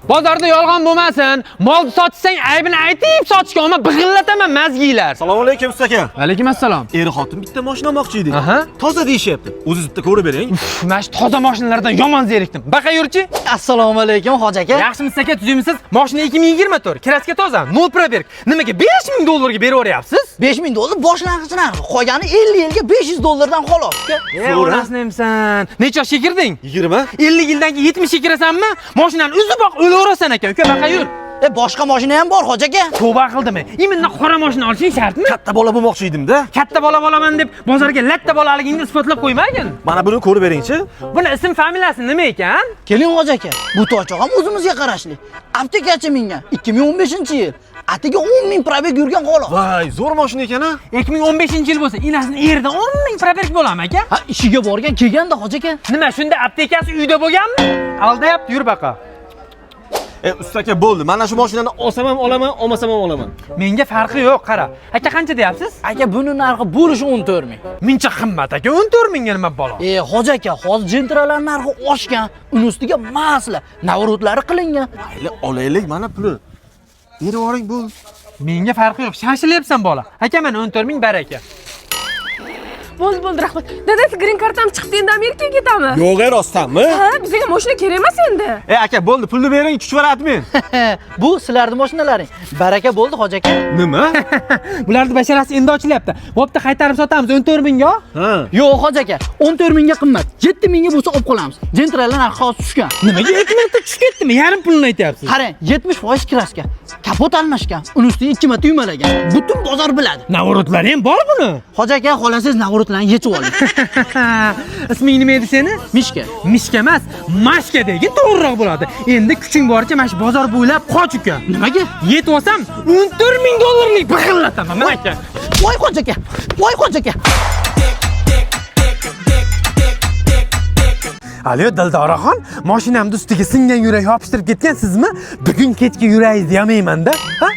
Bozorda yolg'on bo'lmasin. Molni sotsang, aybini aytib sotishga olma, big'illataman mazgiylar. Assalomu alaykum usta aka. Alaykum assalom. Er-xotin bitta mashina olmoqchi edik. Aha. Toza deyishyapti. O'zingiz bitta ko'rib bering. Mana shu toza mashinalardan yomon zerikdim. Baqa yurchi? Assalomu alaykum hoji aka. Yaxshimisiz aka, tuzimisiz? Mashina 2024, kraska toza, 0 probeg. Nimaga $5000 ga berib o'ryapsiz? $5000 boshlang'ich narxi. Qolgani 50 yilga $500 dan xolos. Onasini emsan. Necha yoshga kirding? 20. 50 yildan keyin 70 ga kirasanmi? Mashinani uziboq o'laverasan aka. Uka, baqa yur. Boshqa mashina ham bor hoji aka. Tavba qildimi? Imindan qora mashina olishing shartmi? Katta bola bo'lmoqchi edim-da. Katta bola bo'laman deb bozorga latta bolaligingni isbotlab qo'ymagin. Mana buni ko'rib beringchi. Buni ism familiyasi nima ekan? Keling hoji aka. Bu to'choq ham o'zimizga qarashli. Aptekachi mingan 2015-yil. Atiga 10 000 probeg yurgan xolos. Voy, zo'r mashina ekan-a. 2015-yil bo'lsa, inasini yerdan 10 000 probeg bo'larmi aka? Ha, ishiga borgan kelganda hoji aka. Nima, shunda aptekasi uyda bo'lganmi? Aldayapti, yur baqa. Usta aka bo'ldi. Mana shu mashinani olsam ham olaman, olmasam ham olaman. Menga farqi yo'q, qara. Aka qancha deyapsiz? Aka buni narxi bo'lishi 14 000. Muncha qimmat aka, 14 000 ga nima balo? Hoji aka, hozir jentralar narxi oshgan. Uni ustiga masla, navrotlari qilingan. Mayli, olaylik, mana puli. Berib yuboring bu. Menga farqi yo'q, shashilyapsan bola. Aka, mana 14 000 baraka. Bo'ldi, rahmat. Dadasi green kartam chiqdi, endi Amerikaga ketamiz. Yo'q, rostdanmi? Ha, bizga mashina kerak emas endi. Aka, bo'ldi, pulni bering, chuchvaratmen. Bu sizlarning mashinalaring. Baraka bo'ldi hoji aka. Nima? Bularning basharasi endi ochilyapti. Bo'pti, qaytarib sotamiz 14 000 ga. Ha. Yo'q hoji aka, 14 000 ga qimmat. 7 000 ga bo'lsa olib qolamiz. Jentralar narxi hozir tushgan. Nimaga 2 minutda tushib ketdimi? Yarim pulini aytyapsiz. Qarang, 70% kraska. Kapot almashgan. Uni ustiga 2 marta yumalagan. Butun bozor biladi. Navrotlari ham bor buni. Hoji aka, xohlasangiz navrotlarni yechib oling. Isming nima edi seni? Mishka. Mishka emas, Mashka degi to'g'riroq bo'ladi. Endi kuching boricha mana shu bozor bo'ylab qoch uka. Nimaga? Yetib olsam $14 000 bixillataman men aka. Voy hoji aka. Voy hoji aka. Alo Dildoraxon, mashinamning ustiga singan yurak yopishtirib ketgansizmi? Bugun kechga yuragingizni yamayman-da. Ha?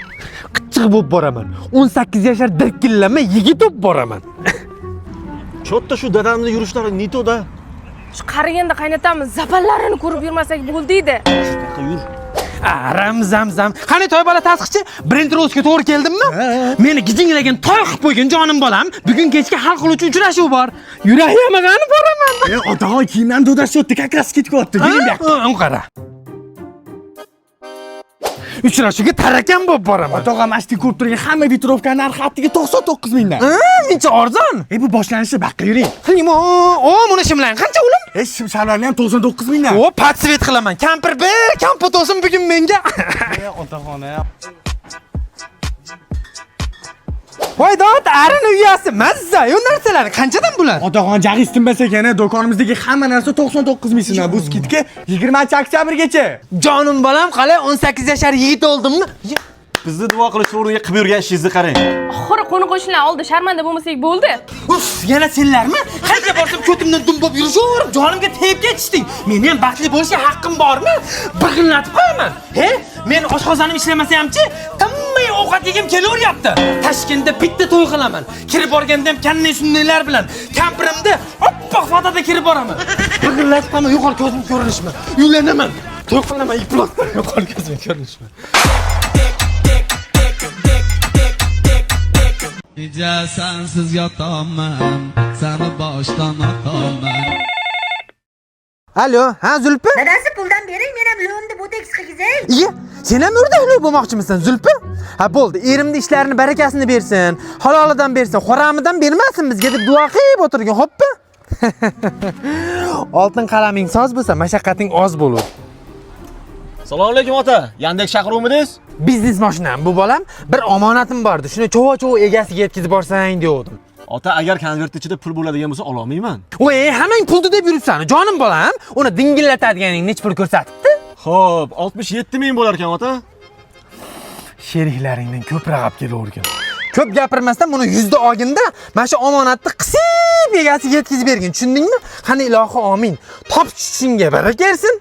Qichqiq bo'lib boraman. 18 yoshar dirkillama yigit bo'lib boraman. Cho'tta shu dadamning yurishlari nitoda. Shu qariganda qaynatamiz zapallarini ko'rib yurmasak bo'ldi edi. Yur. Ramzamzam. Qani to'y bola tasqichi? Birinchi ro'zga to'g'ri keldimmi? Meni gijinglagan toy qilib qo'ygan jonim bolam. Bugun kechga hal qiluvchi uchrashuv bor. Yurak yamagani boraman. Otaxon kiyimdan do'dashyapti, kakras ketyapti. Keling bu yoqqa. Qara. Uchrashuvga tarakan bo'lib boraman. Otaga mashti ko'rib turgan hamma vitrovka narxi attiga 99 mingdan. Mencha arzon. Bu boshlanishi baqqa yuring. Mana shimlang qancha o'lim? Shim shalvarlar ham 99 mingdan. Patsvet qilaman. Kampir bir, kampot olsin bugun menga. Otaxona. Voy dod, arini uyasi mazza. Yo narsalar qanchadan bular? Otaxon jag'is tinmasa ekan, do'konimizdagi hamma narsa 99 ming so'mdan. Bu skidga 20-oktyabrgacha. Jonim bolam, qalay 18 yoshar yigit oldimmi? Bizni duo qilish o'rniga qilib yurgan ishingizni qarang. Oxiri qo'ni-qo'shnilar oldi, sharmanda bo'lmasak bo'ldi. Uf, yana senlarmi? Qancha borsam ko'timdan dumbob yurishib, jonimga tegib ketishding. Meni ham baxtli bo'lishga haqqim bormi? Big'illatib qo'yaman. Men oshqozonim ishlamasa hamchi, tinmay ovqat yegim kelaveryapti. Toshkentda bitta to'y qilaman. Kirib borganda ham kanday shundaylar bilan kampirimda oppoq fotada kirib boraman. Big'illatib qo'yaman, yo'qol ko'zim ko'rinishmi? Uylanaman. To'y qilaman, iplotdan yo'qol ko'zim ko'rinishmi? Kecha sensiz yotaman, seni boshdan otaman. Alo, ha Zulfi? Dadasi puldan bering, men ham lo'nni botek qilgizay. Iya, sen ham o'rdak bo'lmoqchimisan, Zulfi? Ha bo'ldi, erimni ishlarini barakasini bersin, halolidan bersin, xoramidan bermasin bizga deb duo qilib o'tirgan, xo'pmi? Oltin qalaming soz bo'lsa, mashaqqating oz bo'lur. Assalomu alaykum ota. Yandex chaqiruvmidingiz? Biznes mashinam bu bolam, bir omonatim bordi. Shuni chova-chova egasiga yetkazib borsang degandim. Ota, agar konvert ichida pul bo'ladigan bo'lsa, ololmayman. Voy, hammang pulni deb yuribsan, jonim bolam. Uni dingillatadiganing nech pul ko'rsatibdi? Xo'p, 67 ming bo'lar ekan ota. Sheriklaringdan ko'proq olib kelavergan. Ko'p gapirmasdan buni yuzda olginda, mana shu omonatni qisib egasiga yetkazib bergin, tushundingmi? Qani ilohi amin. Topish tushingga baraka bersin.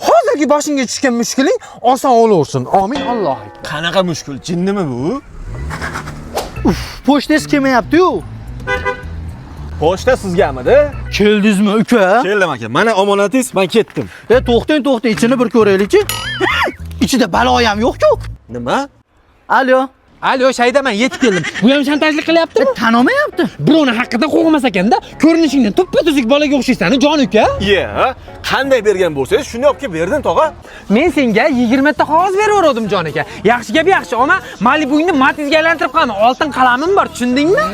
Hozirgi boshingga tushgan mushkuling oson o'laversin. Amin Alloh. Qanaqa mushkul? Jinnimi bu? Pochtangiz kelmayapti-yu. Pochta sizgami-da? Keldingizmi, uka? Keldim aka. Mana omonatingiz, men ketdim. To'xtang, ichini bir ko'raylik-chi. ichida baloyam yo'q-ku. Nima? Alo. Alo, shaydaman, yetib keldim. Bu ham shantajlik qilyaptimi? Tanomayapti. Birovni haqida qo'g'mas ekanda, ko'rinishingdan tuppa-tuzuk bolaga o'xshaysan, jon uka. Ye, qanday bergan bo'lsangiz, shuni olib kelib berdim, tog'a. Men senga 20 ta qog'oz beraverdim, jon aka. Yaxshi gap yaxshi, ammo Malibu'ni Matizga aylantirib qo'yaman. Oltin qalamim bor, tushundingmi?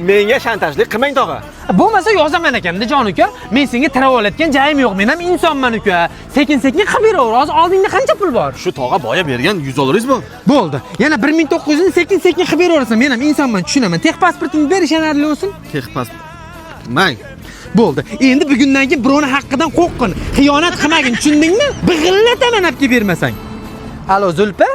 Menga shantajlik qilmang, tog'a. Bo'lmasa yozaman ekanda, jon uka. Men senga travolatgan joyim yo'q, men ham insonman uka. Sekin-sekin qilib beraver. Hozir oldingda qancha pul bor? Shu tog'a boya bergan 100 dollaringiz bor. Bo'ldi. Yana 1900 ni sekin-sekin qilib beraversan. Men ham insonman, tushunaman. Tex pasportingni berish-yanarli bo'lsin. Tex pasport. Mang. Bo'ldi. Endi bugundan keyin birovni haqqidan qo'rqqin, xiyonat qilmagin, tushundingmi? Big'illataman olib kelib bermasang. Alo, Zulpa?